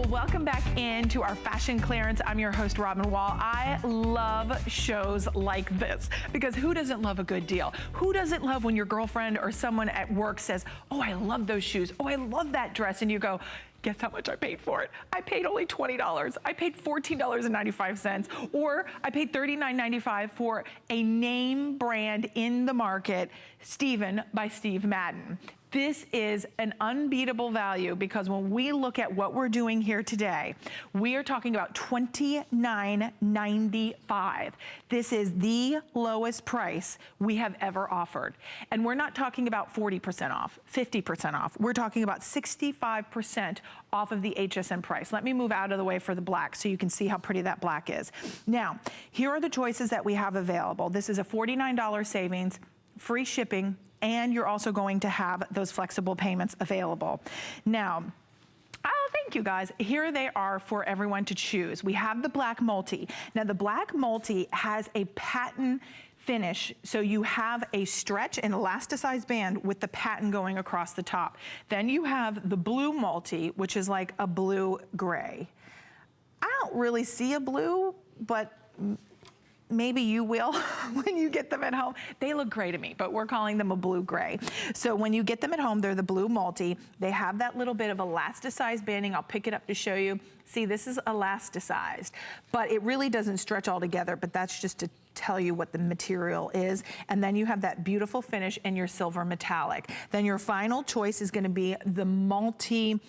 Well, welcome back into our fashion clearance. I'm your host, Robin Wall. I love shows like this because who doesn't love a good deal? Who doesn't love when your girlfriend or someone at work says, oh, I love those shoes. Oh, I love that dress. And you go, guess how much I paid for it? I paid only $20. I paid $14.95, or I paid $39.95 for a name brand in the market, Steven by Steve Madden. This is an unbeatable value because when we look at what we're doing here today, we are talking about $29.95. This is the lowest price we have ever offered. And we're not talking about 40% off, 50% off. We're talking about 65% off of the HSN price. Let me move out of the way for the black so you can see how pretty that black is. Now, here are the choices that we have available. This is a $49 savings, free shipping, and you're also going to have those flexible payments available. Now, oh, thank you guys. Here they are for everyone to choose. We have the black multi. Now the black multi has a patent finish, so you have a stretch and elasticized band with the patent going across the top. Then you have the blue multi, which is like a blue gray. I don't really see a blue, but maybe you will when you get them at home. They look gray to me, but we're calling them a blue gray. So when you get them at home, they're the blue multi. They have that little bit of elasticized banding. I'll pick it up to show you. See, this is elasticized, but it really doesn't stretch all together, but that's just to tell you what the material is. And then you have that beautiful finish in your silver metallic. Then your final choice is gonna be the multi-neutral.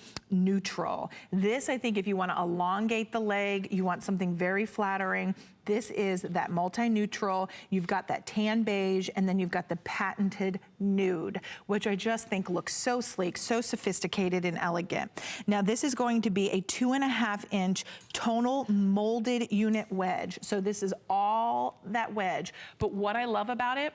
This, I think, if you wanna elongate the leg, you want something very flattering, this is that multi-neutral. You've got that tan beige, and then you've got the patented nude, which I just think looks so sleek, so sophisticated and elegant. Now this is going to be a 2.5-inch tonal molded unit wedge. So this is all that wedge. But what I love about it,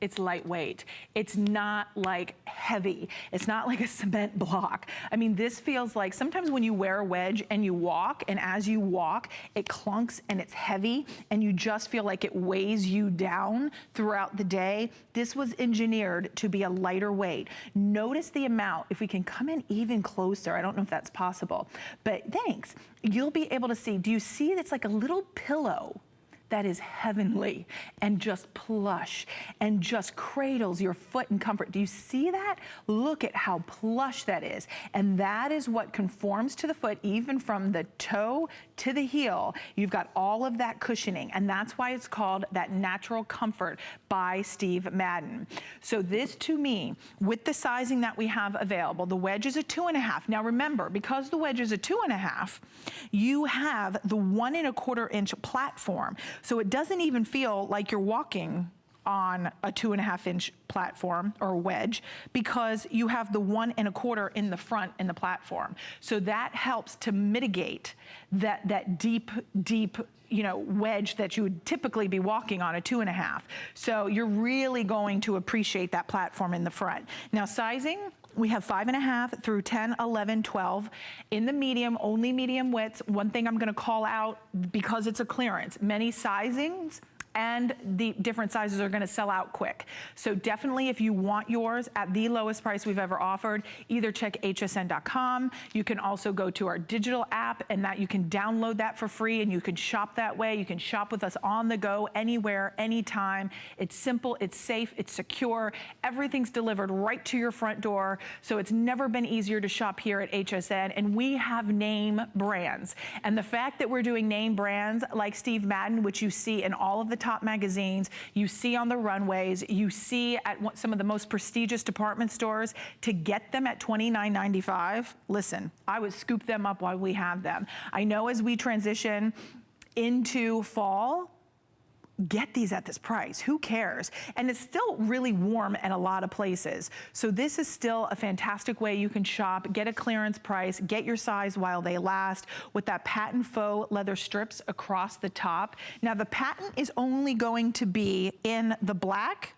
it's lightweight. It's not like heavy. It's not like a cement block. I mean, this feels like sometimes when you wear a wedge and you walk, and as you walk, it clunks and it's heavy and you just feel like it weighs you down throughout the day. This was engineered to be a lighter weight. Notice the amount. If we can come in even closer, I don't know if that's possible, but thanks. You'll be able to see, do you see it's like a little pillow that is heavenly and just plush and just cradles your foot in comfort. Do you see that? Look at how plush that is. And that is what conforms to the foot, even from the toe to the heel. You've got all of that cushioning, and that's why it's called that Natural Comfort by Steve Madden. So this, to me, with the sizing that we have available, the wedge is a 2.5. Now remember, because the wedge is a 2.5, you have the 1 1/4-inch platform. So it doesn't even feel like you're walking on a 2.5-inch platform or wedge, because you have the 1 1/4 in the front in the platform. So that helps to mitigate that deep, you know, wedge that you would typically be walking on a 2.5. So you're really going to appreciate that platform in the front. Now sizing, we have 5.5 through 10, 11, 12. In the medium, only medium widths. One thing I'm gonna call out, because it's a clearance, many sizings and the different sizes are gonna sell out quick. So definitely, if you want yours at the lowest price we've ever offered, either check hsn.com. You can also go to our digital app, and that you can download that for free, and you can shop that way. You can shop with us on the go, anywhere, anytime. It's simple, it's safe, it's secure. Everything's delivered right to your front door. So it's never been easier to shop here at HSN, and we have name brands. And the fact that we're doing name brands like Steve Madden, which you see in all of the top magazines, you see on the runways, you see at some of the most prestigious department stores, to get them at $29.95, listen, I would scoop them up while we have them. I know as we transition into fall, get these at this price. Who cares? And it's still really warm at a lot of places. So this is still a fantastic way you can shop, get a clearance price, get your size while they last, with that patent faux leather strips across the top. Now the patent is only going to be in the black,